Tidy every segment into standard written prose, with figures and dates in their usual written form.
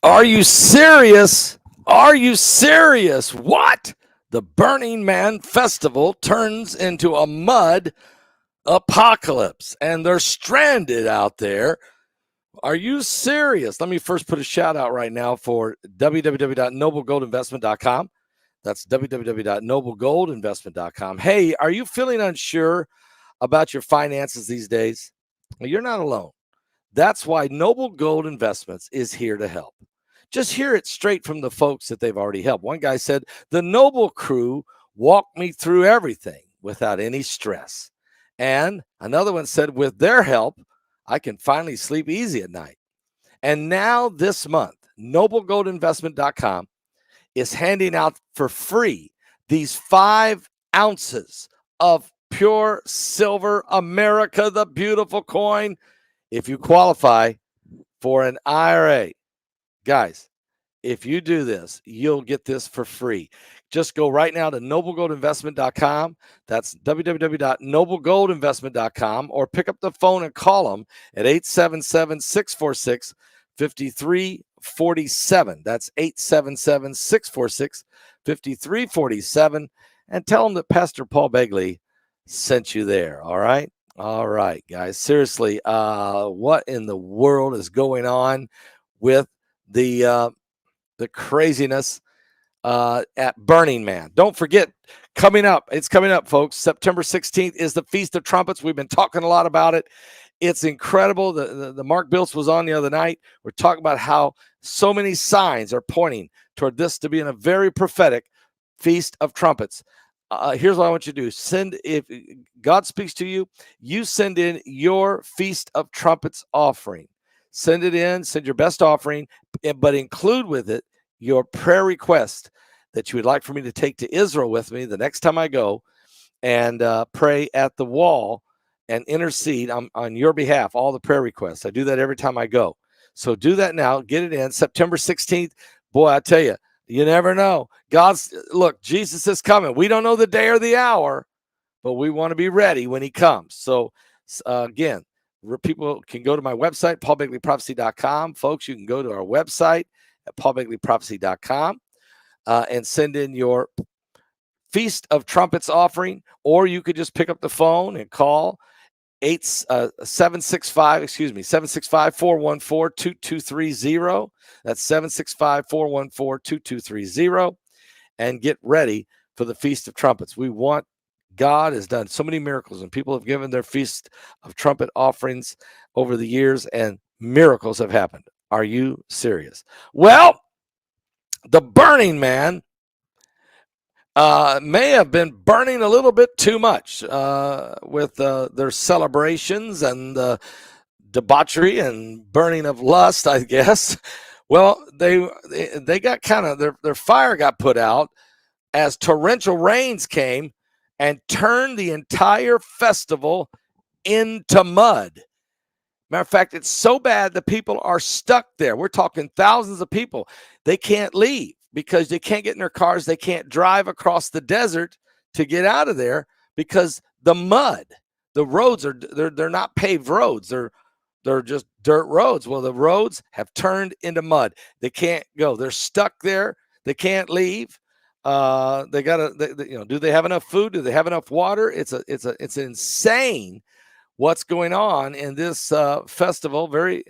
Are you serious? Are you serious? What? The Burning Man Festival turns into a mud apocalypse and they're stranded out there. Are you serious? Let me first put a shout out right now for www.noblegoldinvestment.com. That's www.noblegoldinvestment.com. Hey, are you feeling unsure about your finances these days? Well, you're not alone. That's why Noble Gold Investments is here to help. Just hear it straight from the folks that they've already helped. One guy said, the Noble crew walked me through everything without any stress. And another one said, with their help, I can finally sleep easy at night. And now this month, noblegoldinvestment.com is handing out for free these 5 ounces of pure silver, America, the beautiful coin, if you qualify for an IRA. Guys, if you do this, you'll get this for free. Just go right now to noblegoldinvestment.com. That's www.noblegoldinvestment.com, or pick up the phone and call them at 877-646-5347. That's 877-646-5347, and tell them that Pastor Paul Begley sent you there. All right. All right, guys. Seriously, what in the world is going on with the craziness at Burning Man? Don't forget, it's coming up, folks. September 16th is the Feast of Trumpets. We've been talking a lot about it. It's incredible. The Mark Biltz was on the other night. We're talking about how so many signs are pointing toward this to being a very prophetic Feast of Trumpets. Here's what I want you to do. If God speaks to you, you send in your Feast of Trumpets offering. Send it in, send your best offering, but include with it your prayer request that you would like for me to take to Israel with me the next time I go and pray at the wall and intercede on your behalf, all the prayer requests. I do that every time I go. So do that now. Get it in. September 16th. Boy, I tell you, you never know. Look, Jesus is coming. We don't know the day or the hour, but we want to be ready when he comes. So again, people can go to my website, paulbegleyprophecy.com. Folks, you can go to our website at paulbegleyprophecy.com and send in your Feast of Trumpets offering, or you could just pick up the phone and call 765-414-2230. That's 765-414-2230, and get ready for the Feast of Trumpets. God has done so many miracles, and people have given their Feast of Trumpet offerings over the years, and miracles have happened. Are you serious? Well, the Burning Man may have been burning a little bit too much with their celebrations and debauchery and burning of lust, I guess. Well, they got kind of their fire got put out as torrential rains came and turned the entire festival into mud. Matter of fact, it's so bad that people are stuck there. We're talking thousands of people. They can't leave because they can't get in their cars. They can't drive across the desert to get out of there because the mud, the roads they're not paved roads. They're just dirt roads. Well, the roads have turned into mud. They can't go. They're stuck there. They can't leave. They gotta, do they have enough food? Do they have enough water? It's insane what's going on in this festival. Very,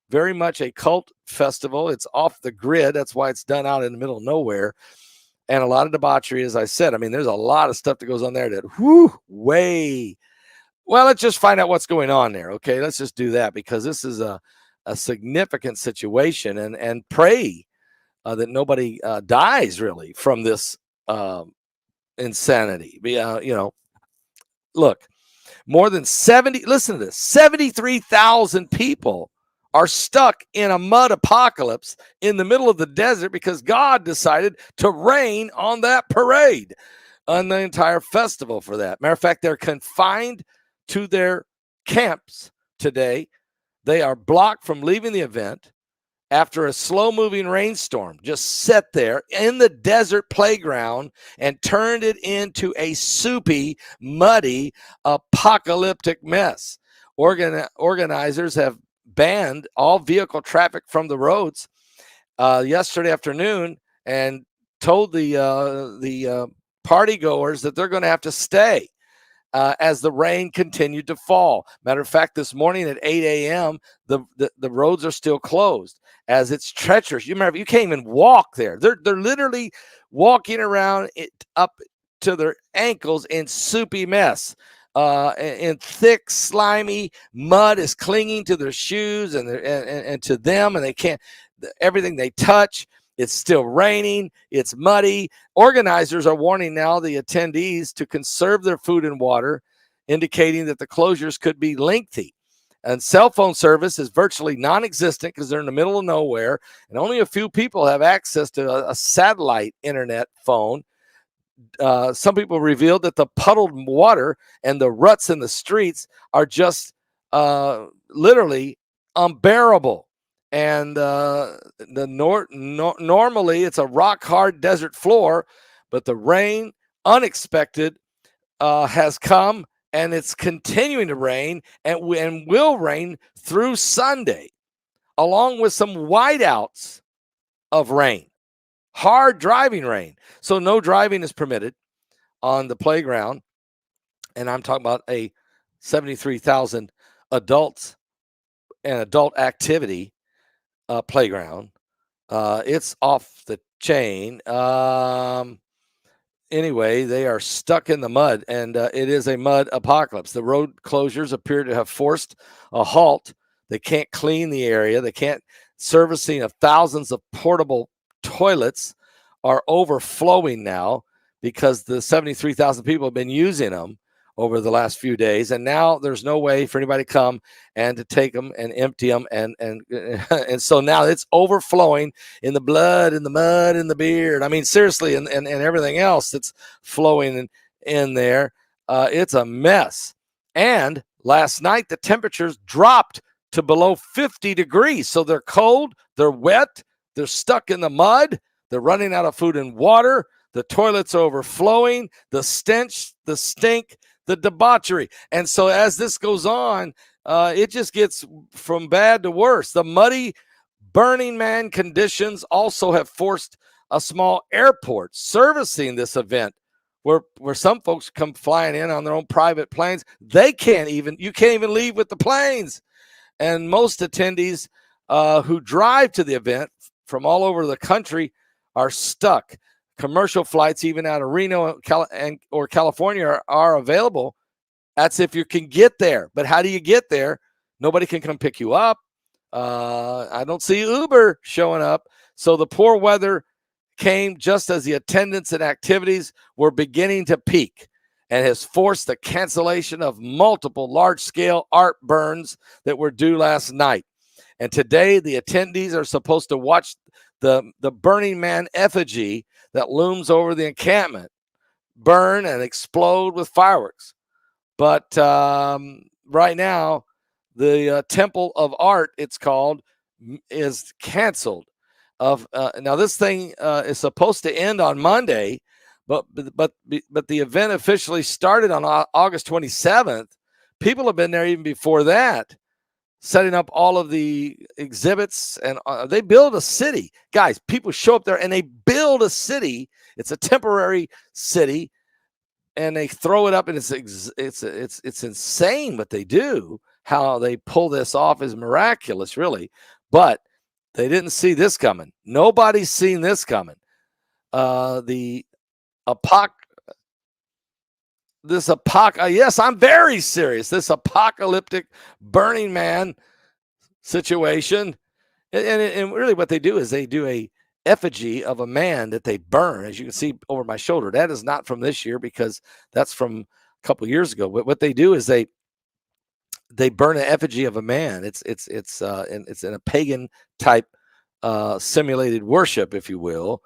very much a cult festival. It's off the grid. That's why it's done out in the middle of nowhere. And a lot of debauchery, as I said. I mean, there's a lot of stuff that goes on there that, well, let's just find out what's going on there. Okay, let's just do that because this is a significant situation, and pray that nobody dies really from this insanity. Look, more than 73,000 people are stuck in a mud apocalypse in the middle of the desert because God decided to rain on that parade, on the entire festival for that. Matter of fact, they're confined to their camps today. They are blocked from leaving the event after a slow-moving rainstorm just sat there in the desert playground and turned it into a soupy, muddy, apocalyptic mess. Organizers have banned all vehicle traffic from the roads yesterday afternoon and told the party goers that they're going to have to stay as the rain continued to fall. Matter of fact, this morning at 8 a.m., the roads are still closed as it's treacherous. You remember, you can't even walk there. They're literally walking around it up to their ankles in soupy mess. And thick, slimy mud is clinging to their shoes and to them, and they can't. Everything they touch, it's still raining. It's muddy. Organizers are warning now the attendees to conserve their food and water, indicating that the closures could be lengthy. And cell phone service is virtually non-existent because they're in the middle of nowhere, and only a few people have access to a satellite internet phone. Some people revealed that the puddled water and the ruts in the streets are just literally unbearable. And normally it's a rock hard desert floor, but the rain, unexpected, has come, and it's continuing to rain and will rain through Sunday, along with some whiteouts of rain. Hard driving rain. So no driving is permitted on the playground. And I'm talking about a 73,000 adults and adult activity playground. It's off the chain. Anyway, they are stuck in the mud, and it is a mud apocalypse. The road closures appear to have forced a halt. They can't clean the area. They can't. Servicing of thousands of portable toilets are overflowing now because the 73,000 people have been using them over the last few days, and now there's no way for anybody to come and to take them and empty them, and so now it's overflowing in the blood, in the mud, in the beard. I mean, seriously, and everything else that's flowing in there. It's a mess. And last night the temperatures dropped to below 50 degrees. So they're cold, they're wet, they're stuck in the mud, they're running out of food and water, the toilets overflowing, the stench, the stink, the debauchery. And so as this goes on, it just gets from bad to worse. The muddy, Burning Man conditions also have forced a small airport servicing this event where some folks come flying in on their own private planes. You can't even leave with the planes. And most attendees who drive to the event from all over the country are stuck. Commercial flights, even out of Reno or California, are available. That's if you can get there. But how do you get there? Nobody can come pick you up. I don't see Uber showing up. So the poor weather came just as the attendance and activities were beginning to peak, and has forced the cancellation of multiple large-scale art burns that were due last night. And today, the attendees are supposed to watch the Burning Man effigy that looms over the encampment burn and explode with fireworks. But right now, the Temple of Art, it's called, is canceled. Now, this thing is supposed to end on Monday, but the event officially started on August 27th. People have been there even before that, setting up all of the exhibits, and they build a city. Guys, people show up there and they build a city. It's a temporary city, and they throw it up, and it's insane what they do. How they pull this off is miraculous, really. But they didn't see this coming. Nobody's seen this coming. Yes, I'm very serious. This apocalyptic Burning Man situation, and really what they do is they do a effigy of a man that they burn, as you can see over my shoulder. That is not from this year because that's from a couple years ago. But what they do is they burn an effigy of a man. It's in a pagan type simulated worship, if you will.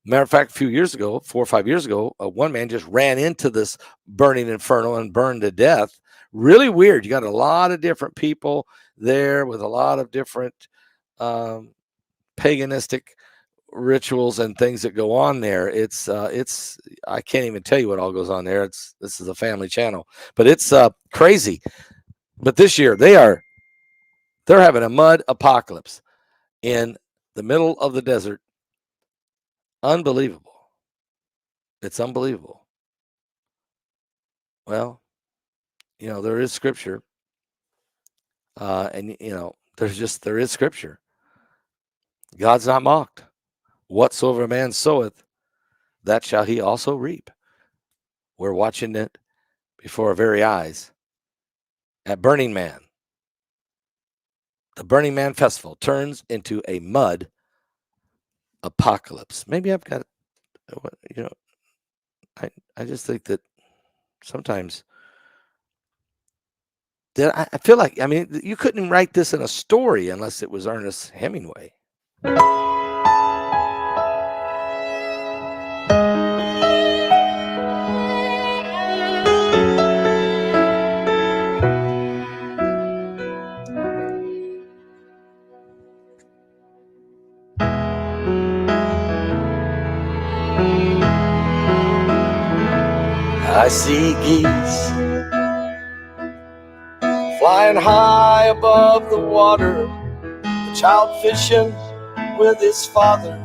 Matter of fact, a few years ago, 4 or 5 years ago, one man just ran into this burning inferno and burned to death. Really weird. You got a lot of different people there with a lot of different paganistic rituals and things that go on there. It's I can't even tell you what all goes on there. This is a family channel, but it's crazy. But this year they're having a mud apocalypse in the middle of the desert. Unbelievable. It's unbelievable. Well, there is scripture. And there is scripture. God's not mocked. Whatsoever a man soweth, that shall he also reap. We're watching it before our very eyes at Burning Man. The Burning Man festival turns into a mud apocalypse. Maybe I've got, I just think that sometimes that I feel like, you couldn't write this in a story unless it was Ernest Hemingway. I see geese flying high above the water, a child fishing with his father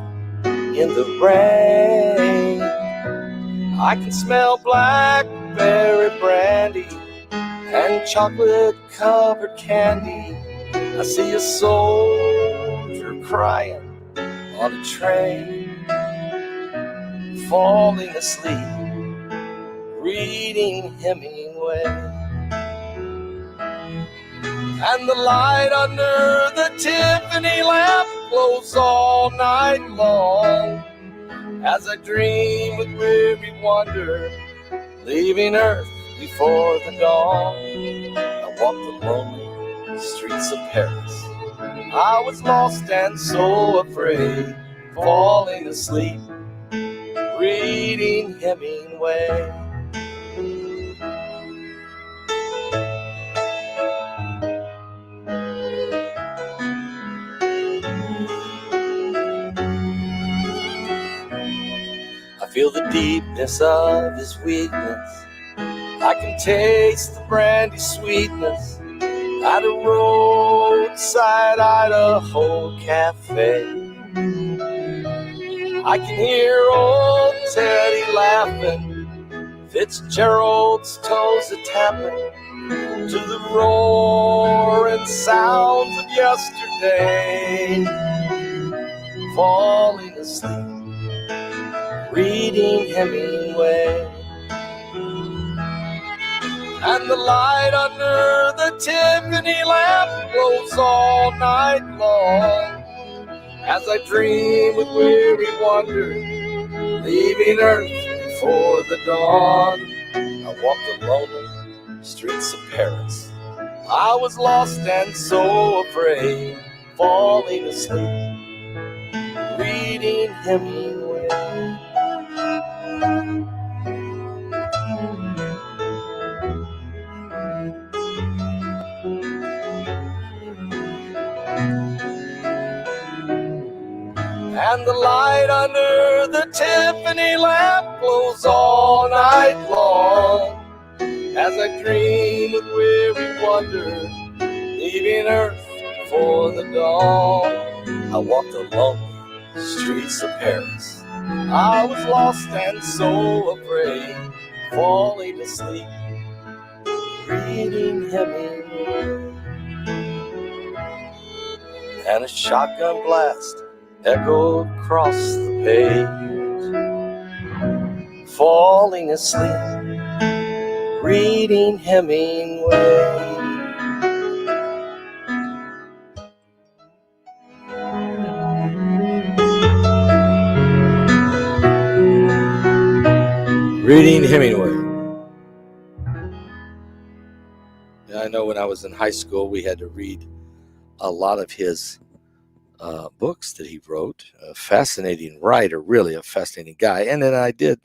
in the rain. I can smell blackberry brandy and chocolate-covered candy. I see a soldier crying on a train, falling asleep, reading Hemingway. And the light under the Tiffany lamp glows all night long as I dream with weary wonder, leaving Earth before the dawn. I walk the lonely streets of Paris. I was lost and so afraid, falling asleep, reading Hemingway. I feel the deepness of his weakness. I can taste the brandy sweetness at a roadside Idaho cafe. I can hear old Teddy laughing, Fitzgerald's toes a-tapping to the roaring sounds of yesterday, falling asleep, reading Hemingway. And the light under the Tiffany lamp glows all night long as I dream with weary wonder, leaving Earth before the dawn. I walk the lonely streets of Paris. I was lost and so afraid, falling asleep, reading Hemingway. And the light under the Tiffany lamp glows all night long as I dream with weary wonder, leaving Earth before the dawn. I walked the lonely streets of Paris. I was lost and so afraid, falling asleep, reading Hemingway. And a shotgun blast echoed across the page, falling asleep, reading Hemingway. Reading Hemingway. I know when I was in high school, we had to read a lot of his books that he wrote. A fascinating writer, really a fascinating guy. And then I did,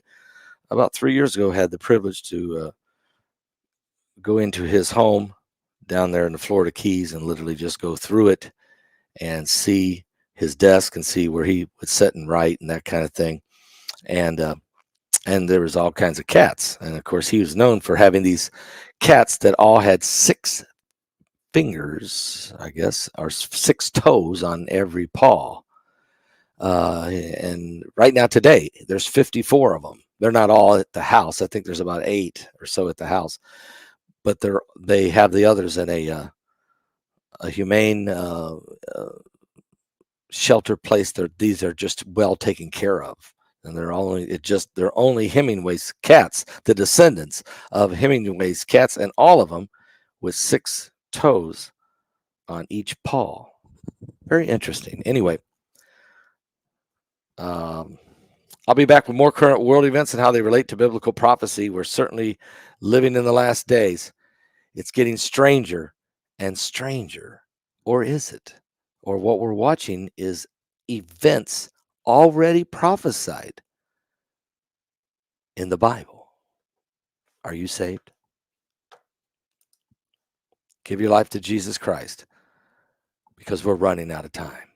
about 3 years ago, had the privilege to go into his home down there in the Florida Keys and literally just go through it and see his desk and see where he would sit and write and that kind of thing. And there was all kinds of cats. And of course, he was known for having these cats that all had 6 fingers, I guess, or 6 toes on every paw. And right now, today, there's 54 of them. They're not all at the house. I think there's about 8 or so at the house, but they have the others in a humane shelter place. These are just well taken care of, and they're only Hemingway's cats, the descendants of Hemingway's cats, and all of them with 6 toes on each paw. Very interesting. Anyway, I'll be back with more current world events and how they relate to biblical prophecy. We're certainly living in the last days. It's getting stranger and stranger. Or is it? Or what we're watching is events already prophesied in the Bible. Are you saved? Give your life to Jesus Christ, because we're running out of time.